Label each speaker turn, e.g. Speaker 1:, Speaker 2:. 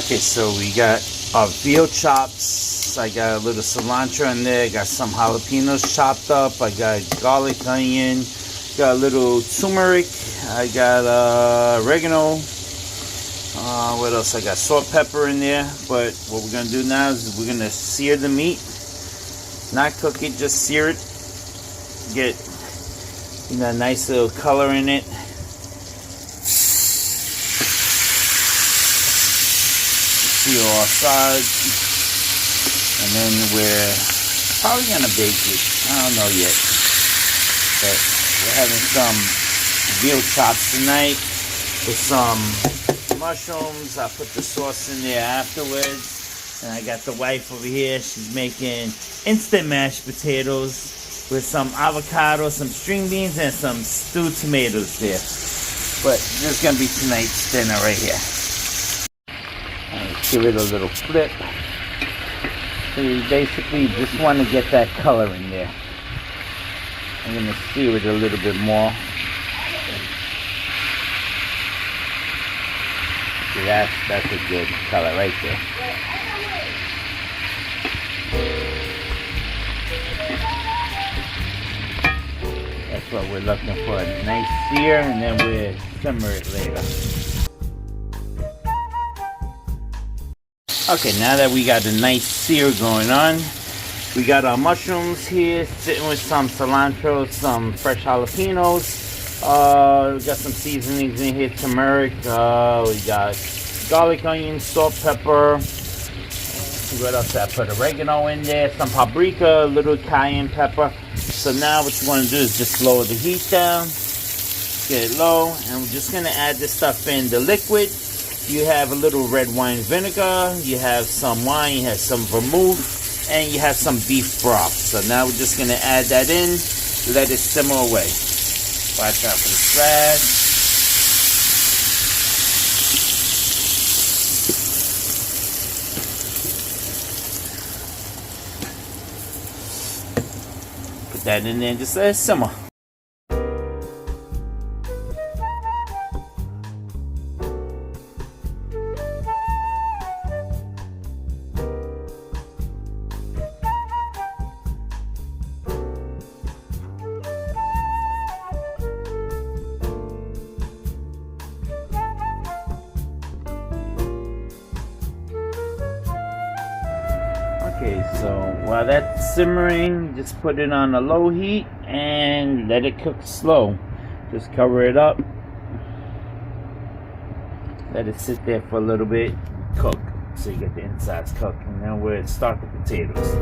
Speaker 1: Okay, so we got our veal chops. I got a little cilantro in there. Got some jalapenos chopped up. I got garlic, onion. Got a little turmeric. I got oregano. What else? I got salt, pepper in there. But what we're gonna do now is we're gonna sear the meat. Not cook it, just sear it. Get a nice little color in it. Sear all sides, and then we're probably gonna bake it. I don't know yet, but we're having some veal chops tonight with some mushrooms. I put the sauce in there afterwards, and I got the wife over here. She's making instant mashed potatoes with some avocado, some string beans, and some stewed tomatoes there. But this is gonna be tonight's dinner right here. Give it a little flip. So you basically just want to get that color in there. I'm going to sear it a little bit more. See, that's a good color right there. That's what we're looking for. A nice sear, and then we'll simmer it later. Okay, now that we got a nice sear going on, we got our mushrooms here, sitting with some cilantro, some fresh jalapenos. We got some seasonings in here, turmeric. We got garlic, onion, salt, pepper. What else? I put oregano in there, some paprika, a little cayenne pepper. So now what you want to do is just lower the heat down, get it low, and we're just going to add this stuff in. The liquid. You have a little red wine vinegar, you have some wine, you have some vermouth, and you have some beef broth. So now we're just going to add that in, let it simmer away. Watch out for the splash. Put that in there and just let it simmer. Okay, so while that's simmering, just put it on a low heat and let it cook slow. Just cover it up. Let it sit there for a little bit, cook. So you get the insides cooked. And then we'll start the potatoes.